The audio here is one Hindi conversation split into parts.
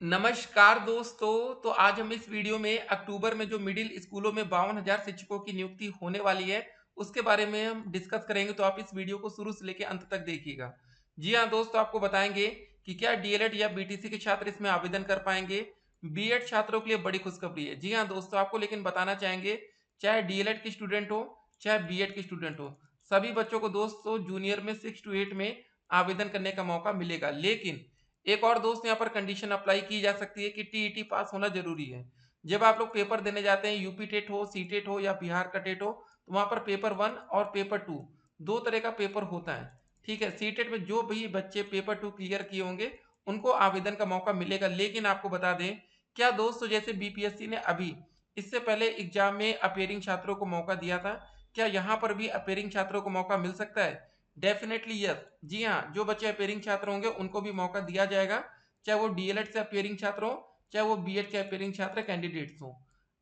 नमस्कार दोस्तों। तो आज हम इस वीडियो में अक्टूबर में जो मिडिल स्कूलों में 52,000 शिक्षकों की नियुक्ति होने वाली है उसके बारे में हम डिस्कस करेंगे। तो आप इस वीडियो को शुरू से लेकर अंत तक देखिएगा। जी हाँ दोस्तों, आपको बताएंगे कि क्या डीएलएड या बीटीसी के छात्र इसमें आवेदन कर पाएंगे। बीएड छात्रों के लिए बड़ी खुशखबरी है। जी हाँ दोस्तों, आपको लेकिन बताना चाहेंगे चाहे डीएलएड की स्टूडेंट हो चाहे बीएड की स्टूडेंट हो, सभी बच्चों को दोस्तों जूनियर में 6 to 8 में आवेदन करने का मौका मिलेगा। लेकिन एक और दोस्त यहाँ पर कंडीशन अप्लाई की जा सकती है कि टीईटी पास होना जरूरी है। जब आप लोग पेपर देने जाते हैं, यूपी टेट हो, सी टेट हो या बिहार का टेट हो, तो वहां पर पेपर 1 और पेपर 2 दो तरह का पेपर होता है। ठीक है, सी टेट में जो भी बच्चे पेपर 2 क्लियर किए होंगे उनको आवेदन का मौका मिलेगा। लेकिन आपको बता दें, क्या दोस्तों जैसे बीपीएससी ने अभी इससे पहले एग्जाम में अपेयरिंग छात्रों को मौका दिया था, क्या यहाँ पर भी अपेयरिंग छात्रों को मौका मिल सकता है? Definitely yes. जी हाँ, जो बच्चे अपेयरिंग छात्र होंगे उनको भी मौका दिया जाएगा, चाहे वो डीएलएड से अपेयरिंग छात्र हो चाहे वो बीएड के अपेयरिंग छात्र कैंडिडेट्स हो।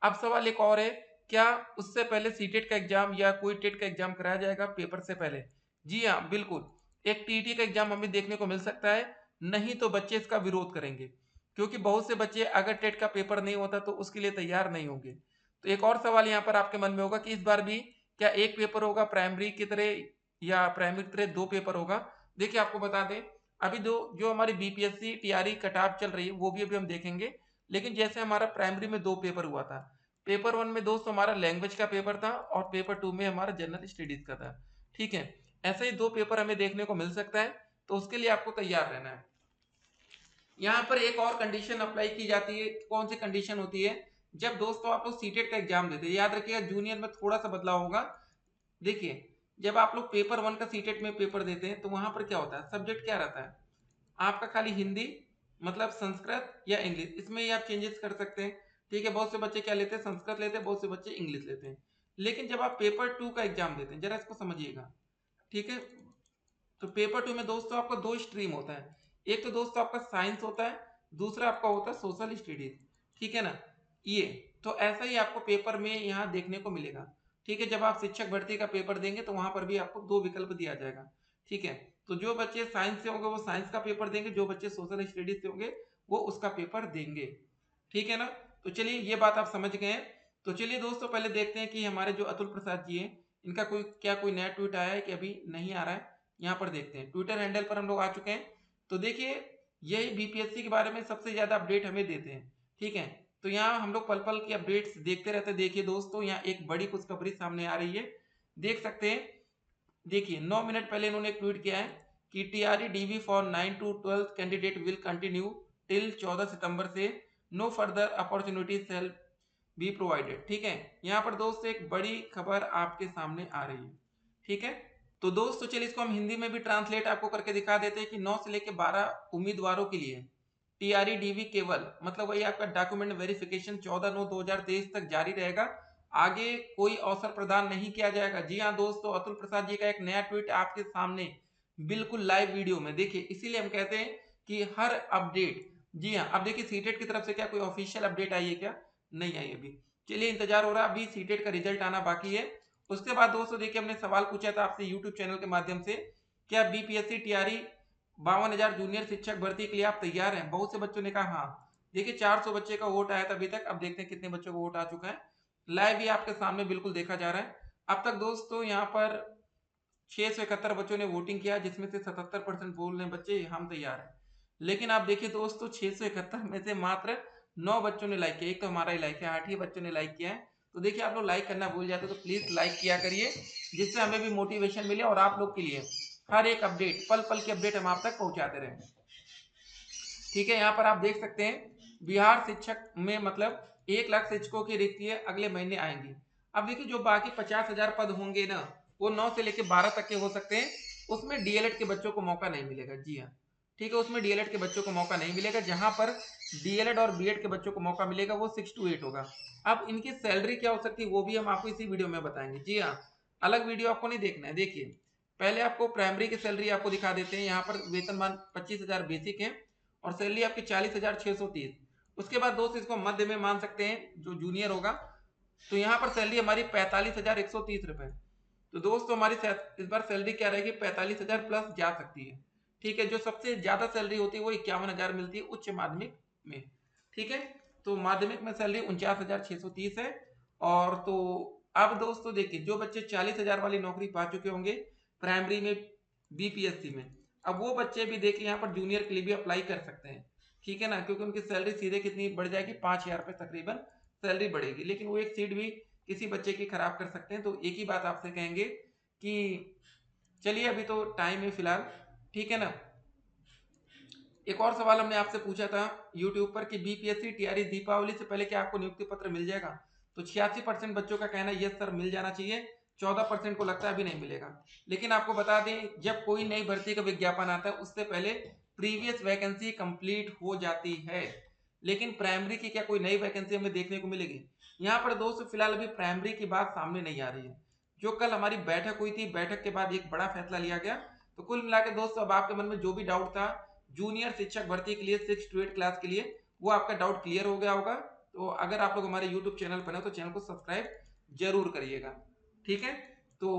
अब सवाल एक और है, क्या उससे पहले सीटेट का एग्जाम या कोई टेट का एग्जाम कराया जाएगा पेपर से पहले? जी हाँ बिल्कुल, एक टीटी का एग्जाम हमें देखने को मिल सकता है। नहीं तो बच्चे इसका विरोध करेंगे, क्योंकि बहुत से बच्चे अगर टेट का पेपर नहीं होता तो उसके लिए तैयार नहीं होंगे। तो एक और सवाल यहाँ पर आपके मन में होगा कि इस बार भी क्या एक पेपर होगा प्राइमरी की तरह या प्राइमरी की तरह दो पेपर होगा? देखिए आपको बता दें, अभी दो जो हमारी बीपीएससी टीआरई कटाप चल रही है वो भी अभी हम देखेंगे। लेकिन जैसे हमारा प्राइमरी में दो पेपर हुआ था, पेपर 1 में दोस्त हमारा लैंग्वेज का पेपर था और पेपर 2 में हमारा जनरल स्टडीज का था। ठीक है, ऐसे ही दो पेपर हमें देखने को मिल सकता है, तो उसके लिए आपको तैयार रहना है। यहाँ पर एक और कंडीशन अप्लाई की जाती है। कौन सी कंडीशन होती है? जब दोस्तों आप लोग सीटेट का एग्जाम देते हैं, याद रखिएगा जूनियर में थोड़ा सा बदलाव होगा। देखिए, जब आप लोग पेपर 1 का सीटेट में पेपर देते हैं तो वहां पर क्या होता है, सब्जेक्ट क्या रहता है आपका? खाली हिंदी, मतलब संस्कृत या इंग्लिश, इसमें ही आप चेंजेस कर सकते हैं। ठीक है, बहुत से बच्चे क्या लेते हैं, संस्कृत लेते हैं, बहुत से बच्चे इंग्लिश लेते हैं। लेकिन जब आप पेपर 2 का एग्जाम देते हैं, जरा इसको समझिएगा। ठीक है, तो पेपर 2 में दोस्तों आपका दो स्ट्रीम होता है। एक तो दोस्तों आपका साइंस होता है, दूसरा आपका होता है सोशल स्टडीज। ठीक है ना, ये तो ऐसा ही आपको पेपर में यहाँ देखने को मिलेगा। ठीक है, जब आप शिक्षक भर्ती का पेपर देंगे तो वहां पर भी आपको दो विकल्प दिया जाएगा। ठीक है, तो जो बच्चे साइंस से होंगे वो साइंस का पेपर देंगे, जो बच्चे सोशल स्टडीज से होंगे वो उसका पेपर देंगे। ठीक है ना, तो चलिए ये बात आप समझ गए हैं। तो चलिए दोस्तों पहले देखते हैं कि हमारे जो अतुल प्रसाद जी हैं, इनका कोई नया ट्वीट आया है कि अभी नहीं आ रहा है। यहाँ पर देखते हैं, ट्विटर हैंडल पर हम लोग आ चुके हैं। तो देखिए, यही बीपीएससी के बारे में सबसे ज्यादा अपडेट हमें देते हैं। ठीक है, तो यहाँ हम लोग पल पल की अपडेट्स देखते रहते हैं। देखिए दोस्तों, यहाँ एक बड़ी खुशखबरी सामने आ रही है, देख सकते हैं। देखिए 9 मिनट पहले इन्होंने एक ट्वीट किया है कि TRE DV for 9 to 12 candidate will continue till 14 सितंबर से, no further opportunity shall be provided. ठीक है, यहाँ पर दोस्तों एक बड़ी खबर आपके सामने आ रही है। ठीक है, तो दोस्तों चलिए इसको हम हिंदी में भी ट्रांसलेट आपको करके दिखा देते हैं कि 9 से लेकर 12 उम्मीदवारों के लिए टीआरई डीवी केवल, मतलब वही आपका डॉक्यूमेंट वेरिफिकेशन 14/9/2023 तक जारी रहेगा। आगे कोई अवसर प्रदान नहीं किया जाएगा। जी हाँ दोस्तों, अतुल प्रसाद जी का एक नया ट्वीट आपके सामने बिल्कुल लाइव वीडियो में। देखिए, इसीलिए हम कहते हैं कि हर अपडेट। जी हाँ, अब देखिए सीटेट की तरफ से क्या कोई ऑफिशियल अपडेट आई है क्या? नहीं आई अभी। चलिए इंतजार हो रहा है, अभी सीटेट का रिजल्ट आना बाकी है। उसके बाद दोस्तों देखिए, हमने सवाल पूछा था आपसे यूट्यूब चैनल के माध्यम से, क्या बीपीएससी टीआरई 52,000 जूनियर शिक्षक भर्ती के लिए आप तैयार हैं? बहुत से बच्चों ने कहा हाँ। देखिए 400 बच्चे का वोट आया था अभी तक, अब देखते हैं कितने बच्चों को वोट आ चुका है। लाइव ही आपके सामने बिल्कुल देखा जा रहा है। अब तक दोस्तों यहाँ पर 671 बच्चों ने वोटिंग किया, जिसमें से 77% बोल रहे हैं बच्चे हम तैयार हैं। लेकिन आप देखिए दोस्तों, 671 में से मात्र 9 बच्चों ने लाइक किया। एक तो हमारा ही लाइक है, 8 ही बच्चों ने लाइक किया है। तो देखिए, आप लोग लाइक करना भूल जाते तो प्लीज लाइक किया करिए, जिससे हमें भी मोटिवेशन मिले और आप लोग के लिए हर एक अपडेट, पल पल की अपडेट हम आप तक पहुंचाते रहें। ठीक है, यहाँ पर आप देख सकते हैं बिहार शिक्षक में मतलब 1 लाख शिक्षकों की रिक्तियां अगले महीने आएंगी। अब देखिए, जो बाकी 50,000 पद होंगे ना, वो 9 से लेकर 12 तक के हो सकते हैं। उसमें डीएलएड के बच्चों को मौका नहीं मिलेगा। जी हाँ, ठीक है, उसमें डीएलएड के बच्चों को मौका नहीं मिलेगा। जहां पर डीएलएड और बीएड के बच्चों को मौका मिलेगा वो 6 to 8 होगा। अब इनकी सैलरी क्या हो सकती है वो भी हम आपको इसी वीडियो में बताएंगे। जी हाँ, अलग वीडियो आपको नहीं देखना है। देखिए, पहले आपको प्राइमरी की सैलरी आपको दिखा देते हैं। यहाँ पर वेतनमान 25,000 बेसिक है और सैलरी आपकी 40,630। उसके बाद दोस्त इसको मध्य में मान सकते हैं, जो जूनियर होगा। तो यहाँ पर सैलरी हमारी 45,130 रुपए। तो दोस्तों हमारी इस बार सैलरी क्या रहेगी, 45,000 प्लस जा सकती है। ठीक है, जो सबसे ज्यादा सैलरी होती है वो 51,000 मिलती है उच्च माध्यमिक में। ठीक है, तो माध्यमिक में सैलरी 49,630 है। और तो अब दोस्तों देखिए, जो बच्चे 40,000 वाली नौकरी पा चुके होंगे प्राइमरी में, बीपीएससी में, अब वो बच्चे भी देखिए यहाँ पर जूनियर के लिए भी अप्लाई कर सकते हैं। ठीक है ना, क्योंकि उनकी सैलरी सीधे कितनी बढ़ जाएगी, 5,000 रुपये तकरीबन सैलरी बढ़ेगी। लेकिन वो एक सीट भी किसी बच्चे की खराब कर सकते हैं। तो एक ही बात आपसे कहेंगे कि चलिए अभी तो टाइम है फिलहाल, ठीक है ना। एक और सवाल हमने आपसे पूछा था यूट्यूब पर कि बीपीएससी टीआरई दीपावली से पहले क्या आपको नियुक्ति पत्र मिल जाएगा? तो 86% बच्चों का कहना है यस सर मिल जाना चाहिए, 14% को लगता है अभी नहीं मिलेगा। लेकिन आपको बता दें, जब कोई नई भर्ती का विज्ञापन आता है उससे पहले प्रीवियस वैकेंसी कंप्लीट हो जाती है। लेकिन प्राइमरी की क्या कोई नई वैकेंसी हमें देखने को मिलेगी? यहाँ पर दोस्तों फिलहाल अभी प्राइमरी की बात सामने नहीं आ रही है। जो कल हमारी बैठक हुई थी, बैठक के बाद एक बड़ा फैसला लिया गया। तो कुल मिला के दोस्तों अब आपके मन में जो भी डाउट था जूनियर शिक्षक भर्ती के लिए 6 to 8 क्लास के लिए, वो आपका डाउट क्लियर हो गया होगा। तो अगर आप लोग हमारे यूट्यूब चैनल पर हैं तो चैनल को सब्सक्राइब जरूर करिएगा। ठीक है, तो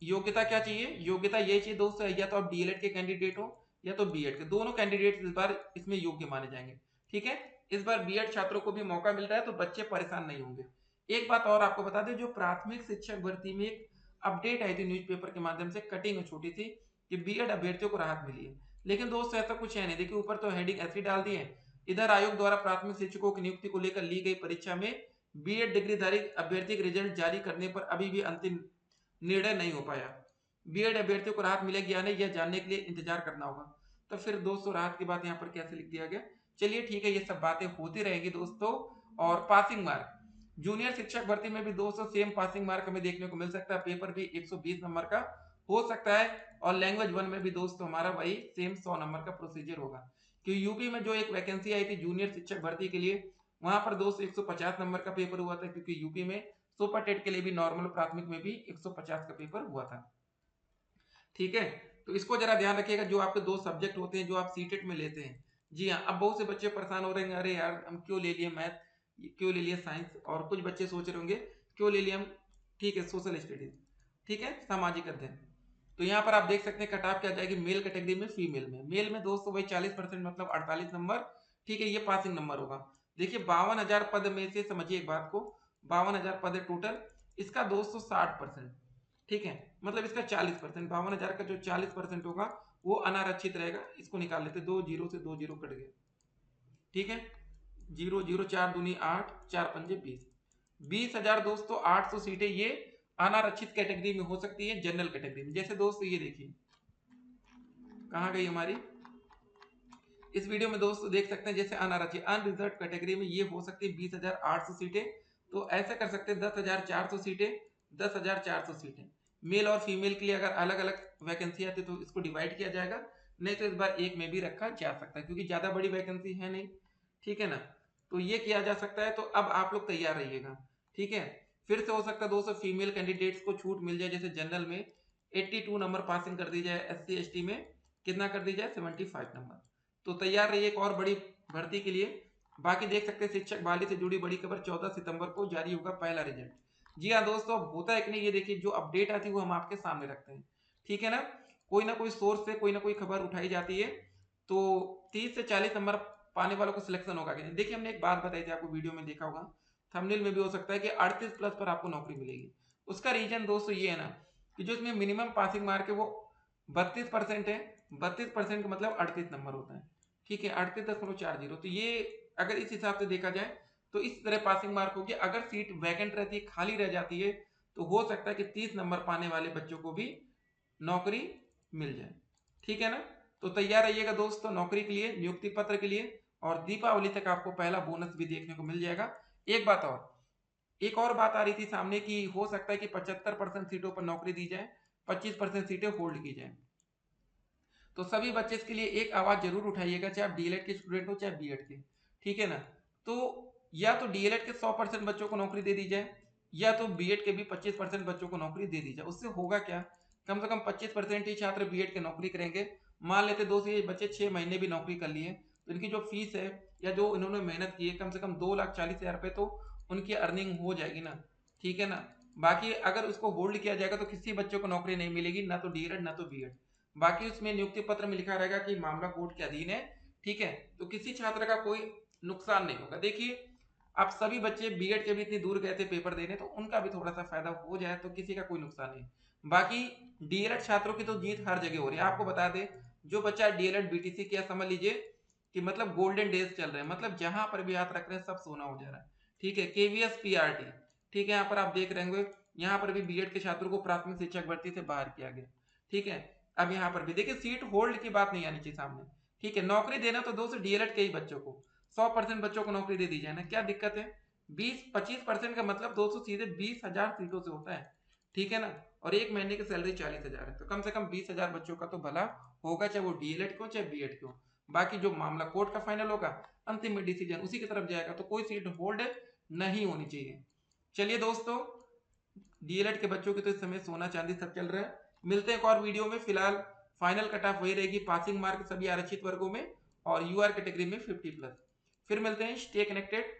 योग्यता क्या चाहिए? योग्यता ये चाहिए दोस्तों, या तो आप डीएलएड के कैंडिडेट हो या तो बीएड के, दोनों कैंडिडेट इस बार इसमें योग्य माने जाएंगे। ठीक है, इस बार बीएड छात्रों को भी मौका मिल रहा है तो बच्चे परेशान नहीं होंगे। एक बात और आपको बता दें, जो प्राथमिक शिक्षक भर्ती में एक अपडेट आई थी न्यूज़पेपर के माध्यम से, कटिंग छोटी सी, कि बीएड अभ्यर्थियों को राहत मिली है। लेकिन दोस्तों ऐसा कुछ है नहीं। देखिए ऊपर तो हेडिंग ऐसी डाल दी है, इधर आयोग द्वारा प्राथमिक शिक्षकों की नियुक्ति को लेकर ली गई परीक्षा में बीएड डिग्रीधारी अभ्यर्थी के रिजल्ट जारी करने पर अभी भी अंतिम निर्णय नहीं हो पाया। बीएड अभ्यर्थियों को राहत मिलेगी या नहीं, यह जानने के लिए इंतजार करना होगा। तो फिर दोस्तों राहत की बात यहाँ पर कैसे लिख दिया गया? चलिए ठीक है, ये सब बातें होती रहेगी दोस्तों। और पासिंग मार्क, जूनियर शिक्षक भर्ती में भी दोस्तों सेम पासिंग मार्क हमें देखने को मिल सकता है। पेपर भी 120 नंबर का हो सकता है। और लैंग्वेज 1 में भी दोस्तों हमारा वही सेम 100 नंबर का प्रोसीजर होगा। क्योंकि यूपी में जो एक वैकेंसी आई थी जूनियर शिक्षक भर्ती के लिए, वहां पर दोस्तों 150 नंबर का पेपर हुआ था, क्योंकि यूपी में सुपर टेट के लिए भी नॉर्मल प्राथमिक में भी 150 का पेपर हुआ था। ठीक है, तो इसको जरा ध्यान रखिएगा। जो आपके दो सब्जेक्ट होते हैं जो आप सीटेट में लेते हैं, जी हाँ, अब बहुत से बच्चे परेशान हो रहे हैं, अरे यार हम क्यों ले लिए मैथ, क्यों ले लिए साइंस। और कुछ बच्चे सोच रहे होंगे क्यों ले लिए हम, ठीक है, सोशल स्टडीज, ठीक है, सामाजिक अध्ययन। तो यहाँ पर आप देख सकते हैं कट ऑफ क्या जाएगी मेल कैटेगरी में, फीमेल में। मेल में दोस्तों वही 40% मतलब 48 नंबर, ठीक है, ये पासिंग नंबर होगा। देखिए 52,000 पद में से समझिए एक बात को, 52,000 पद है टोटल, इसका दोस्तों 60%, ठीक है, मतलब इसका 40%, 52,000 का जो 40% होगा वो अनारक्षित रहेगा। इसको निकाल लेते, 2 जीरो से 2 जीरो कट गए, ठीक है, 0 0 4 दूनी 8, 4 पंजे 20, 20,000 दोस्तों 800 सीटें ये अनारक्षित कैटेगरी में हो सकती है, जनरल कैटेगरी में। जैसे दोस्तों ये देखिए कहाँ गई हमारी, इस वीडियो में दोस्तों देख सकते हैं, जैसे अनारक्षित अनरिजर्व कैटेगरी में ये हो सकती है 20,800 सीटें। तो ऐसे कर सकते हैं 10,400 सीटें, 10,400 सीटें। मेल और फीमेल के लिए अगर अलग अलग वैकेंसी आती तो इसको डिवाइड किया जाएगा, नहीं तो इस बार एक में भी रखा जा सकता है, क्योंकि ज्यादा बड़ी वैकेंसी है नहीं, ठीक है ना। तो ये किया जा सकता है। तो अब आप लोग तैयार रहिएगा, ठीक है। फिर से हो सकता है दोस्तों फीमेल कैंडिडेट्स को छूट मिल जाए, जैसे जनरल में 82 नंबर पासिंग कर दी जाए, एससी एसटी में कितना कर दी जाए, 75 नंबर। तो तैयार रहिए एक और बड़ी भर्ती के लिए। बाकी देख सकते हैं शिक्षक बहाली से जुड़ी बड़ी खबर, 14 सितंबर को जारी होगा पहला रिजल्ट। जी हाँ दोस्तों, अब होता है कि नहीं ये देखिए, जो अपडेट आती है वो हम आपके सामने रखते हैं, ठीक है ना कोई सोर्स से कोई ना कोई खबर उठाई जाती है। तो 30 से 40 नंबर पाने वालों को सिलेक्शन होगा कि नहीं। देखिए हमने एक बात बताई थी आपको, वीडियो में देखा होगा, थंबनेल में भी हो सकता है कि 38 प्लस पर आपको नौकरी मिलेगी। उसका रीजन दोस्तों ये है ना कि जो इसमें मिनिमम पासिंग मार्क है वो 32% है। 32% का मतलब 38 नंबर होता है, ठीक है, 38.40। तो ये अगर इस हिसाब से देखा जाए तो इस तरह पासिंग मार्क होगी। अगर सीट वैकेंट रहती है, खाली रह जाती है, तो हो सकता है कि 30 नंबर पाने वाले बच्चों को भी नौकरी मिल जाए, ठीक है ना। तो तैयार रहिएगा दोस्तों नौकरी के लिए, नियुक्ति पत्र के लिए। और दीपावली तक आपको पहला बोनस भी देखने को मिल जाएगा। एक बात और, एक और बात आ रही थी सामने कि हो सकता है कि 75% सीटों पर नौकरी दी जाए, 25% सीटें होल्ड की जाए। तो सभी बच्चे इसके लिए एक आवाज जरूर उठाइएगा, चाहे आप डीएलएड के स्टूडेंट हो चाहे बीएड के, ठीक है ना। तो या तो डीएलएड के 100% बच्चों को नौकरी दे दी जाए, या तो बीएड के भी 25% बच्चों को नौकरी दे दी जाए। उससे होगा क्या, कम से कम 25% ही छात्र बीएड के नौकरी करेंगे। मान लेते दोस्तों ये बच्चे 6 महीने भी नौकरी कर लिए, तो इनकी जो फीस है या जो इन्होंने मेहनत की है, कम से कम 2,40,000 रुपये तो उनकी अर्निंग हो जाएगी ना, ठीक है ना। बाकी अगर उसको होल्ड किया जाएगा तो किसी बच्चों को नौकरी नहीं मिलेगी, ना तो डीएलएड ना तो बीएड। बाकी उसमें नियुक्ति पत्र में लिखा रहेगा कि मामला कोर्ट के अधीन है, ठीक है। तो किसी छात्र का कोई नुकसान नहीं होगा। देखिए आप सभी बच्चे बीएड के भी इतनी दूर गए थे पेपर देने, तो उनका भी थोड़ा सा फायदा हो जाए तो किसी का कोई नुकसान नहीं। बाकी डीएलएड छात्रों की तो जीत हर जगह हो रही है। आपको बता दें, जो बच्चा डीएलएड बीटीसी किया, समझ लीजिए कि मतलब गोल्डन डेज चल रहे हैं, मतलब जहां पर भी हाथ रख रहे हैं सब सोना हो जा रहा है। ठीक है, केवीएस पीआरटी, ठीक है, यहाँ पर आप देख रहे होंगे, यहाँ पर भी बीएड के छात्रों को प्राथमिक शिक्षक भर्ती से बाहर किया गया। ठीक है, अब यहाँ पर भी देखिए सीट होल्ड की बात नहीं आनी चाहिए सामने। ठीक है, नौकरी देना तो दोस्तों डीएलएड के ही बच्चों को 100% बच्चों को नौकरी दे दी जाए ना, क्या दिक्कत है। 20-25% का मतलब दोस्तों सीधे 20,000 सीटों से होता है। ठीक है ना, और एक महीने की सैलरी 40,000 है, तो कम से कम 20,000 बच्चों का तो भला होगा, चाहे वो डीएलएड को चाहे बीएड को। बाकी जो मामला कोर्ट का फाइनल होगा, अंतिम में डिसीजन उसी की तरफ जाएगा, तो कोई सीट होल्ड नहीं होनी चाहिए। चलिए दोस्तों, डीएलएड के बच्चों की तो इस समय सोना चांदी सब चल रहा है। मिलते हैं एक और वीडियो में। फिलहाल फाइनल कट ऑफ वही रहेगी, पासिंग मार्क सभी आरक्षित वर्गों में और यूआर कैटेगरी में 50+। फिर मिलते हैं, स्टे कनेक्टेड।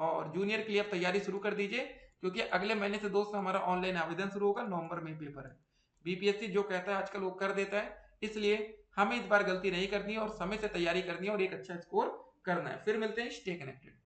और जूनियर के लिए आप तैयारी शुरू कर दीजिए, क्योंकि अगले महीने से दोस्तों हमारा ऑनलाइन आवेदन शुरू होगा, नवंबर में पेपर है। बीपीएससी जो कहता है आजकल वो कर देता है, इसलिए हमें इस बार गलती नहीं करनी है और समय से तैयारी करनी है और एक अच्छा स्कोर करना है। फिर मिलते हैं, स्टे कनेक्टेड।